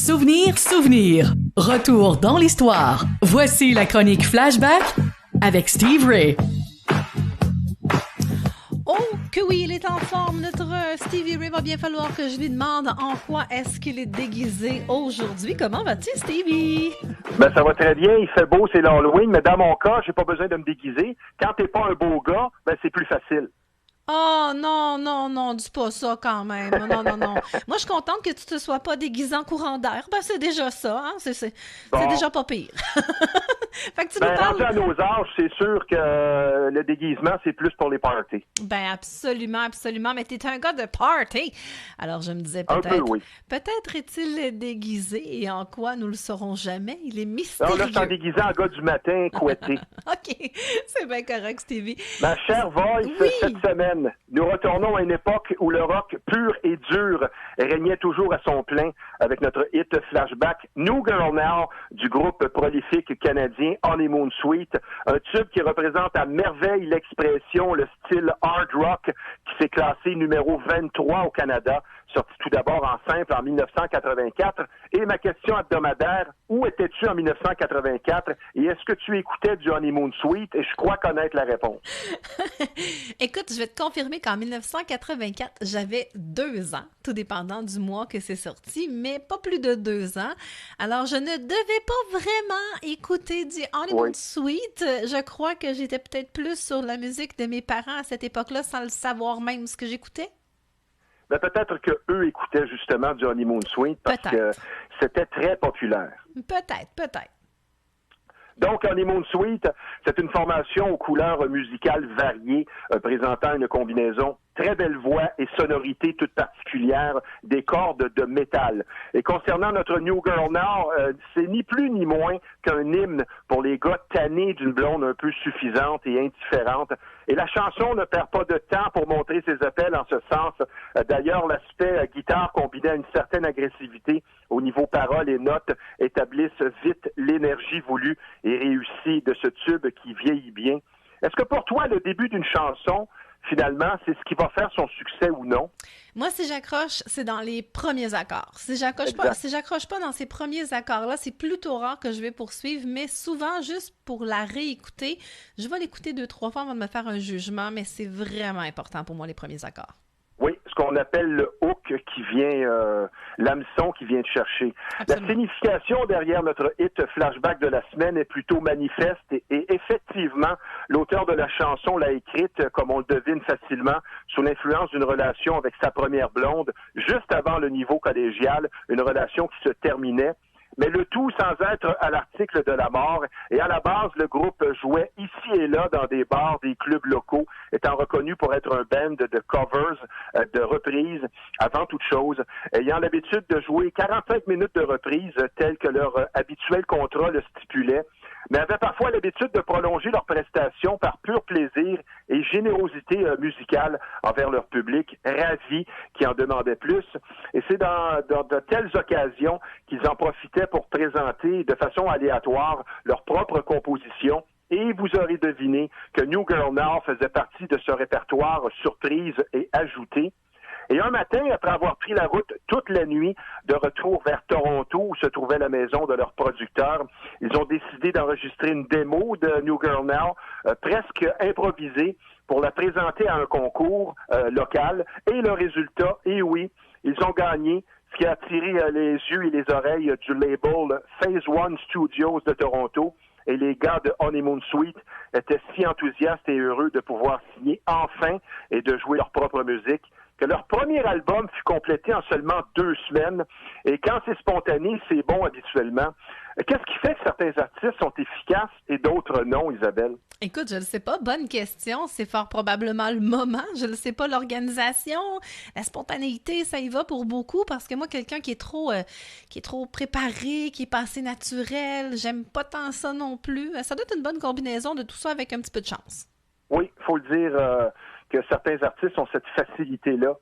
Souvenir. Retour dans l'histoire. Voici la chronique Flashback avec Steve Ray. Oh, que oui, il est en forme. Notre Stevie Ray, va bien falloir que je lui demande en quoi est-ce qu'il est déguisé aujourd'hui. Comment vas-tu, Stevie? Ben, ça va très bien. Il fait beau, c'est l'Halloween, mais dans mon cas, j'ai pas besoin de me déguiser. Quand t'es pas un beau gars, ben, c'est plus facile. Oh, non, dis pas ça quand même. Non. Moi, je suis contente que tu te sois pas déguisé en courant d'air. Ben, c'est déjà ça, hein? C'est Bon. déjà pas pire. Fait que tu Ben, nous parles... rendu à nos âges, c'est sûr que le déguisement, c'est plus pour les parties. Ben, absolument. Mais t'es un gars de party. Alors, je me disais Un peut-être... peu, oui. Peut-être est-il déguisé et en quoi nous le saurons jamais. Il est mystérieux. Non, là, je suis en déguisé en gars du matin, couetté. OK, c'est bien correct, Stevie. Ma chère Voice, Oui. cette semaine, nous retournons à une époque où le rock pur et dur régnait toujours à son plein avec notre hit flashback New Girl Now du groupe prolifique canadien Honeymoon Suite, un tube qui représente à merveille l'expression, le style hard rock qui s'est classé numéro 23 au Canada, sorti tout d'abord en simple en 1984. Et ma question hebdomadaire, où étais-tu en 1984 et est-ce que tu écoutais du Honeymoon Suite? Et je crois connaître la réponse. Écoute, je vais te confirmer qu'en 1984, j'avais 2 ans, tout dépendant du mois que c'est sorti, mais pas plus de 2 ans. Alors, je ne devais pas vraiment écouter du Honeymoon Suite. Je crois que j'étais peut-être plus sur la musique de mes parents à cette époque-là, sans le savoir même ce que j'écoutais. Ben, peut-être qu'eux écoutaient justement du Honeymoon Suite parce que c'était très populaire. Peut-être. Donc, Honeymoon Suite, c'est une formation aux couleurs musicales variées, présentant une combinaison très belle voix et sonorité toute particulière des cordes de métal. Et concernant notre New Girl Now, c'est ni plus ni moins qu'un hymne pour les gars tannés d'une blonde un peu suffisante et indifférente. Et la chanson ne perd pas de temps pour montrer ses appels en ce sens. D'ailleurs, l'aspect guitare combiné à une certaine agressivité au niveau paroles et notes établissent vite l'énergie voulue et réussie de ce tube qui vieillit bien. Est-ce que pour toi, le début d'une chanson, finalement, c'est ce qui va faire son succès ou non? Moi, si j'accroche, c'est dans les premiers accords. Si j'accroche pas dans ces premiers accords-là, c'est plutôt rare que je vais poursuivre, mais souvent, juste pour la réécouter, je vais l'écouter 2-3 fois avant de me faire un jugement, mais c'est vraiment important pour moi, les premiers accords. Oui, ce qu'on appelle le hook qui vient, l'hameçon qui vient te chercher. Absolument. La signification derrière notre hit flashback de la semaine est plutôt manifeste et effectivement, l'auteur de la chanson l'a écrite, comme on le devine facilement, sous l'influence d'une relation avec sa première blonde, juste avant le niveau collégial, une relation qui se terminait. Mais le tout sans être à l'article de la mort. Et à la base, le groupe jouait ici et là dans des bars, des clubs locaux, étant reconnu pour être un band de covers, de reprises, avant toute chose, ayant l'habitude de jouer 45 minutes de reprises, tel que leur habituel contrat le stipulait, mais avaient parfois l'habitude de prolonger leurs prestations par pur plaisir et générosité musicale envers leur public, ravi qui en demandait plus. Et c'est dans de telles occasions qu'ils en profitaient pour présenter de façon aléatoire leur propre composition. Et vous aurez deviné que New Girl Now faisait partie de ce répertoire surprise et ajouté. Et un matin, après avoir pris la route toute la nuit de retour vers Toronto, où se trouvait la maison de leur producteur, ils ont décidé d'enregistrer une démo de New Girl Now, presque improvisée, pour la présenter à un concours local. Et le résultat, et oui, ils ont gagné, ce qui a attiré les yeux et les oreilles du label Phase One Studios de Toronto. Et les gars de Honeymoon Suite étaient si enthousiastes et heureux de pouvoir signer enfin et de jouer leur propre musique que leur premier album fut complété en seulement 2 semaines. Et quand c'est spontané, c'est bon habituellement. Qu'est-ce qui fait que certains artistes sont efficaces et d'autres non, Isabelle? Écoute, je ne sais pas. Bonne question. C'est fort probablement le moment. Je ne sais pas, l'organisation, la spontanéité, ça y va pour beaucoup parce que moi, quelqu'un qui est trop préparé, qui est pas assez naturel, j'aime pas tant ça non plus. Ça doit être une bonne combinaison de tout ça avec un petit peu de chance. Oui, il faut le dire que certains artistes ont cette facilité-là.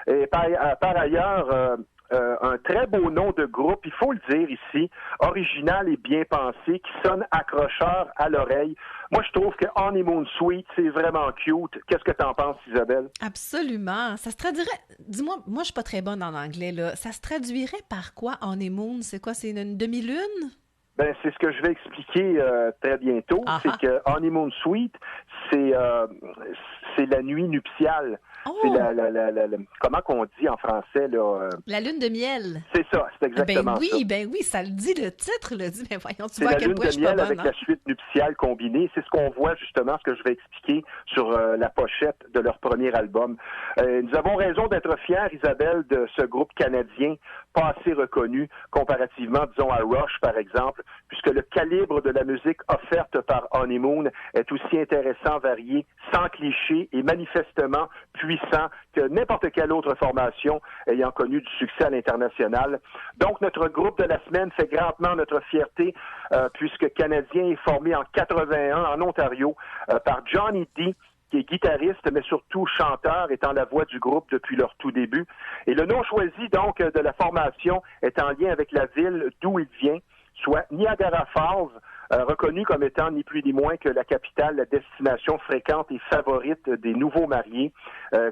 Et par ailleurs, un très beau nom de groupe, il faut le dire ici, original et bien pensé, qui sonne accrocheur à l'oreille. Moi, je trouve que Honeymoon Suite, c'est vraiment cute. Qu'est-ce que t'en penses, Isabelle? Absolument. Ça se traduirait... Dis-moi, moi, je suis pas très bonne en anglais, là. Ça se traduirait par quoi, honeymoon? C'est quoi? C'est une demi-lune? Ben, c'est ce que je vais expliquer très bientôt. Aha. C'est que Honeymoon Suite, c'est la nuit nuptiale. Oh! C'est comment qu'on dit en français, là? La lune de miel. C'est ça, c'est exactement ça. Ben oui, ça le dit, le titre le dit. Mais voyons, tu C'est vois à la quel lune point je de suis pas miel bonne. avec Hein? la suite nuptiale combinée. C'est ce qu'on voit justement, ce que je vais expliquer sur la pochette de leur premier album. Nous avons raison d'être fiers, Isabelle, de ce groupe canadien, pas assez reconnu comparativement, disons, à Rush, par exemple, puisque le calibre de la musique offerte par Honeymoon est aussi intéressant, varié, sans cliché et manifestement puissant que n'importe quelle autre formation ayant connu du succès à l'international. Donc, notre groupe de la semaine fait grandement notre fierté, puisque Canadien est formé en 81 en Ontario par Johnny D, qui est guitariste, mais surtout chanteur, étant la voix du groupe depuis leur tout début. Et le nom choisi, donc, de la formation est en lien avec la ville d'où il vient, soit Niagara Falls, reconnu comme étant ni plus ni moins que la capitale, la destination fréquente et favorite des nouveaux mariés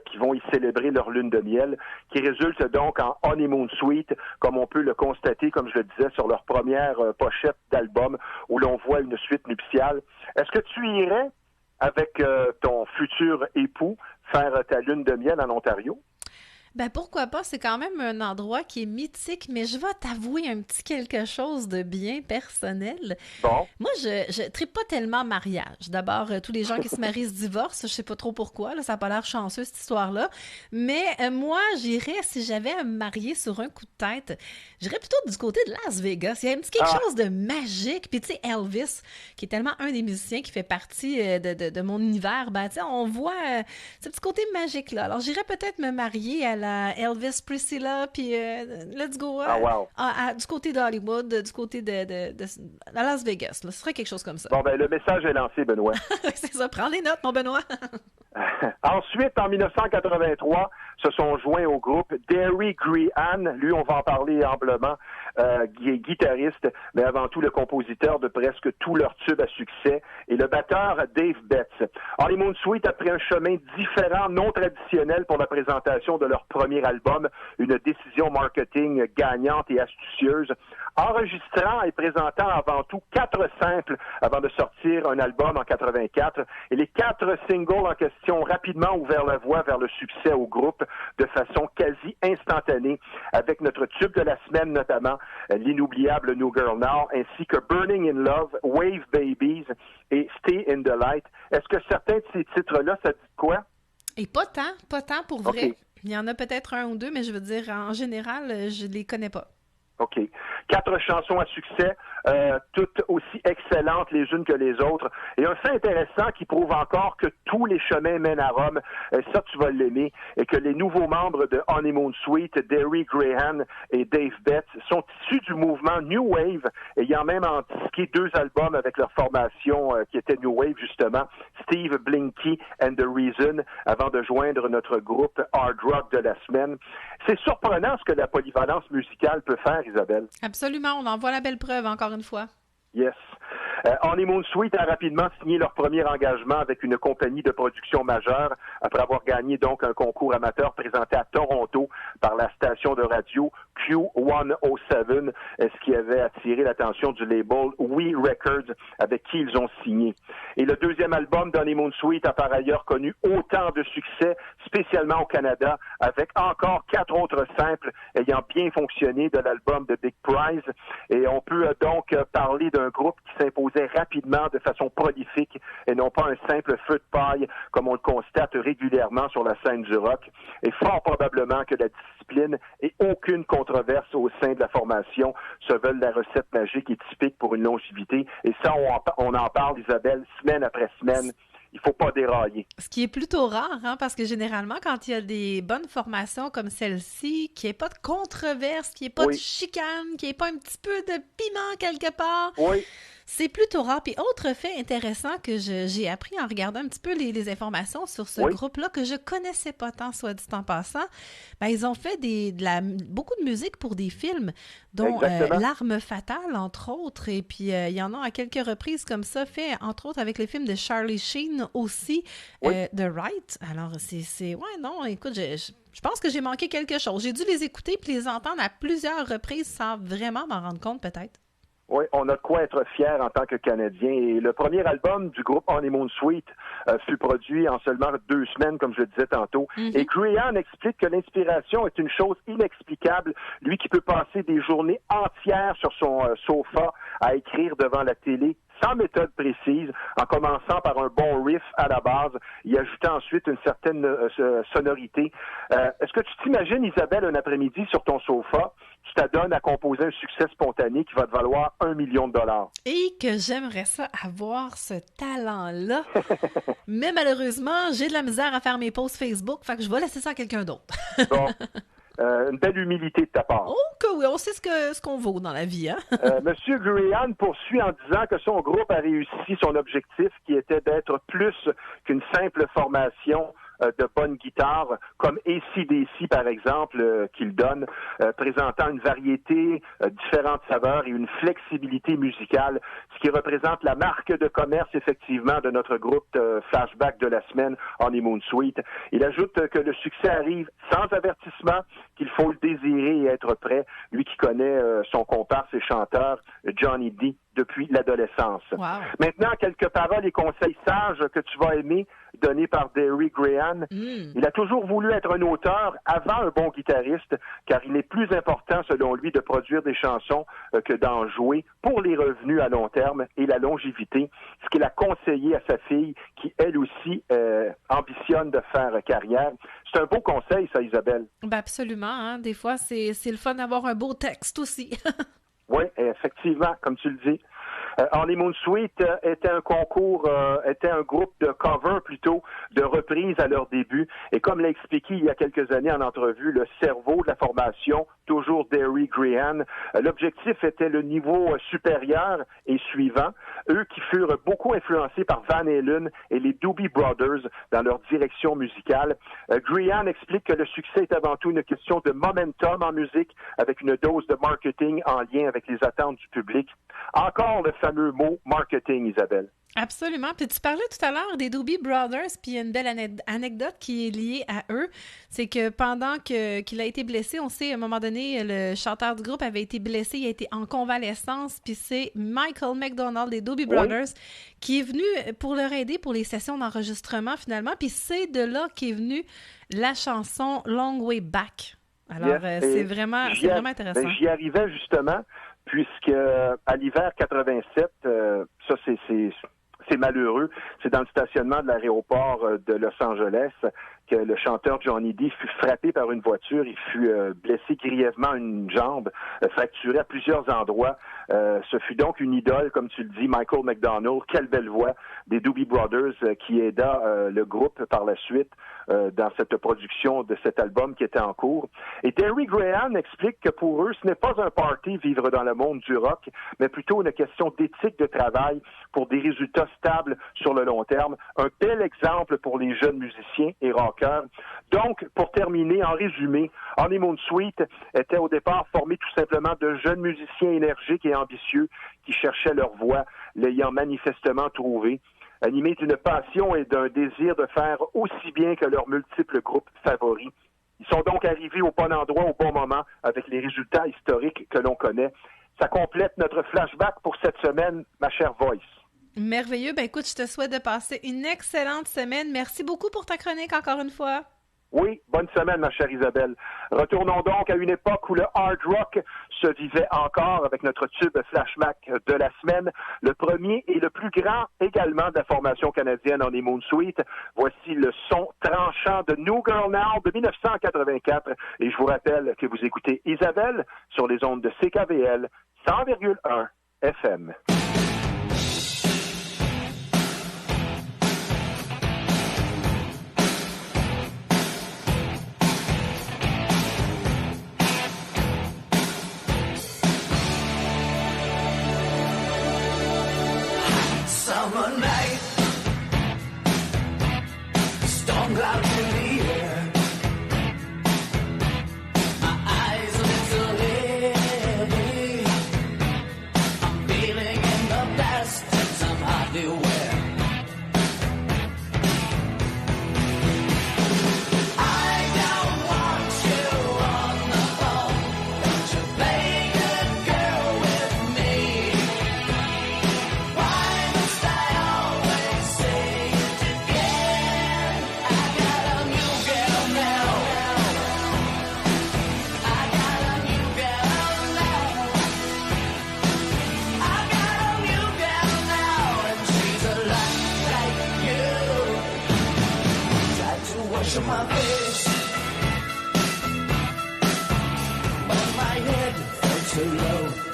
qui vont y célébrer leur lune de miel, qui résulte donc en Honeymoon Suite, comme on peut le constater, comme je le disais, sur leur première pochette d'album, où l'on voit une suite nuptiale. Est-ce que tu irais avec ton futur époux faire ta lune de miel en Ontario? Ben pourquoi pas, c'est quand même un endroit qui est mythique, mais je vais t'avouer un petit quelque chose de bien personnel. Bon. Moi, je tripe pas tellement mariage. D'abord, tous les gens qui se marient se divorcent, je sais pas trop pourquoi, là, ça a pas l'air chanceux cette histoire-là. Mais moi, j'irais, si j'avais à me marier sur un coup de tête, j'irais plutôt du côté de Las Vegas. Il y a un petit quelque chose de magique. Puis tu sais, Elvis, qui est tellement un des musiciens qui fait partie de mon univers, ben tu sais, on voit ce petit côté magique-là. Alors, j'irais peut-être me marier à la Elvis Priscilla, puis let's go. Wow. Du côté d'Hollywood, du côté de Las Vegas. Là. Ce serait quelque chose comme ça. Bon, ben le message est lancé, Benoît. C'est ça. Prends les notes, mon Benoît. Ensuite, en 1983, se sont joints au groupe Derry Grehan. Lui, on va en parler amplement, qui est guitariste, mais avant tout le compositeur de presque tous leurs tubes à succès, et le batteur Dave Betts. Honeymoon Suite a pris un chemin différent, non traditionnel pour la présentation de leur premier album, une décision marketing gagnante et astucieuse, enregistrant et présentant avant tout 4 simples avant de sortir un album en 84, et les 4 singles en question ont rapidement ouvert la voie vers le succès au groupe de façon quasi instantanée, avec notre tube de la semaine notamment, l'inoubliable New Girl Now, ainsi que Burning in Love, Wave Babies et Stay in the Light. Est-ce que certains de ces titres-là, ça dit quoi? Et pas tant pour vrai. Okay. Il y en a peut-être un ou deux, mais je veux dire, en général, je les connais pas. OK. 4 chansons à succès, toutes aussi excellentes les unes que les autres. Et un fait intéressant qui prouve encore que tous les chemins mènent à Rome, ça tu vas l'aimer, et que les nouveaux membres de Honeymoon Suite, Derry Grehan et Dave Betts, sont issus du mouvement New Wave, ayant même disqué 2 albums avec leur formation qui était New Wave justement, Steve Blinky and the Reason, avant de joindre notre groupe Hard Rock de la semaine. C'est surprenant ce que la polyvalence musicale peut faire, Isabelle. Absolument, on en voit la belle preuve encore une fois. Yes. Honeymoon Suite a rapidement signé leur premier engagement avec une compagnie de production majeure après avoir gagné donc un concours amateur présenté à Toronto par la station de radio Q107, ce qui avait attiré l'attention du label We Records avec qui ils ont signé. Et le deuxième album d'Honeymoon Suite a par ailleurs connu autant de succès, spécialement au Canada, avec encore 4 autres simples ayant bien fonctionné de l'album de Big Prize. Et on peut donc parler d'un groupe qui s'imposait rapidement de façon prolifique et non pas un simple feu de paille comme on le constate régulièrement sur la scène du rock. Et fort probablement que la discipline et aucune controverse au sein de la formation se veulent la recette magique et typique pour une longévité. Et ça, on en parle, Isabelle, semaine après semaine. Il faut pas dérailler. Ce qui est plutôt rare, hein, parce que généralement, quand il y a des bonnes formations comme celle-ci, qu'il n'y ait pas de controverse, qu'il n'y ait pas de chicane, qu'il n'y ait pas un petit peu de piment quelque part, oui. C'est plutôt rare. Puis autre fait intéressant que j'ai appris en regardant un petit peu les informations sur ce groupe-là que je connaissais pas tant, soit dit en passant, ben, ils ont fait beaucoup de musique pour des films, dont L'Arme Fatale, entre autres. Et puis, il y en a à quelques reprises comme ça, fait entre autres avec les films de Charlie Sheen aussi, The Right. Alors, ouais, non, écoute, je pense que j'ai manqué quelque chose. J'ai dû les écouter puis les entendre à plusieurs reprises sans vraiment m'en rendre compte, peut-être. Oui, on a de quoi être fiers en tant que Canadiens. Et le premier album du groupe Honeymoon Suite fut produit en seulement 2 semaines, comme je le disais tantôt. Mm-hmm. Et Graham explique que l'inspiration est une chose inexplicable. Lui qui peut passer des journées entières sur son sofa à écrire devant la télé, sans méthode précise, en commençant par un bon riff à la base, y ajoutant ensuite une certaine sonorité. Est-ce que tu t'imagines, Isabelle, un après-midi sur ton sofa, tu t'adonnes à composer un succès spontané qui va te valoir $1 million? Et que j'aimerais ça avoir ce talent-là. Mais malheureusement, j'ai de la misère à faire mes posts Facebook, fait que je vais laisser ça à quelqu'un d'autre. Bon. Une belle humilité de ta part. Oh que oui, on sait ce qu'on vaut dans la vie, hein? Monsieur Graham poursuit en disant que son groupe a réussi son objectif qui était d'être plus qu'une simple formation de bonne guitare, comme AC/DC, par exemple, qu'il donne, présentant une variété, différentes saveurs et une flexibilité musicale, ce qui représente la marque de commerce, effectivement, de notre groupe Flashback de la semaine, Honeymoon Suite. Il ajoute que le succès arrive sans avertissement, qu'il faut le désirer et être prêt, lui qui connaît son comparse et chanteur, Johnny D, depuis l'adolescence. Wow. Maintenant, quelques paroles et conseils sages que tu vas aimer, donnés par Derry Graham. Il a toujours voulu être un auteur avant un bon guitariste, car il est plus important, selon lui, de produire des chansons que d'en jouer pour les revenus à long terme et la longévité, ce qu'il a conseillé à sa fille, qui, elle aussi, ambitionne de faire carrière. C'est un beau conseil, ça, Isabelle. Ben absolument, hein? Des fois, c'est le fun d'avoir un beau texte aussi. Oui, effectivement, comme tu le dis. Honeymoon Suite était un concours, était un groupe de cover plutôt, de reprises à leur début. Et comme l'a expliqué il y a quelques années en entrevue, le cerveau de la formation, toujours Derry Graham, l'objectif était le niveau supérieur et suivant. Eux qui furent beaucoup influencés par Van Halen et les Doobie Brothers dans leur direction musicale. Graham explique que le succès est avant tout une question de momentum en musique, avec une dose de marketing en lien avec les attentes du public. Encore le fameux mot marketing, Isabelle. Absolument. Puis tu parlais tout à l'heure des Doobie Brothers, puis il y a une belle anecdote qui est liée à eux. C'est que pendant qu'il a été blessé, on sait, à un moment donné, le chanteur du groupe avait été blessé, il a été en convalescence, puis c'est Michael McDonald des Doobie Brothers qui est venu pour leur aider pour les sessions d'enregistrement, finalement. Puis c'est de là qu'est venue la chanson Long Way Back. Alors, c'est vraiment intéressant. J'y arrivais justement, puisque à l'hiver 87, ça c'est malheureux, c'est dans le stationnement de l'aéroport de Los Angeles que le chanteur Johnny D fut frappé par une voiture, il fut blessé grièvement une jambe, fracturé à plusieurs endroits. Ce fut donc une idole, comme tu le dis, Michael McDonald, quelle belle voix, des Doobie Brothers, qui aida le groupe par la suite dans cette production de cet album qui était en cours. Et Derry Graham explique que pour eux, ce n'est pas un party vivre dans le monde du rock, mais plutôt une question d'éthique de travail pour des résultats stables sur le long terme. Un bel exemple pour les jeunes musiciens et rockers. Donc, pour terminer, en résumé, Honeymoon Suite était au départ formé tout simplement de jeunes musiciens énergiques et ambitieux qui cherchaient leur voix, l'ayant manifestement trouvée, animés d'une passion et d'un désir de faire aussi bien que leurs multiples groupes favoris. Ils sont donc arrivés au bon endroit, au bon moment, avec les résultats historiques que l'on connaît. Ça complète notre flashback pour cette semaine, ma chère Voice. Merveilleux. Ben écoute, je te souhaite de passer une excellente semaine. Merci beaucoup pour ta chronique encore une fois. Oui, bonne semaine, ma chère Isabelle. Retournons donc à une époque où le hard rock se vivait encore avec notre tube flashback de la semaine, le premier et le plus grand également de la formation canadienne Honeymoon Suite. Voici le son tranchant de New Girl Now de 1984. Et je vous rappelle que vous écoutez Isabelle sur les ondes de CKVL 100,1 FM. too low.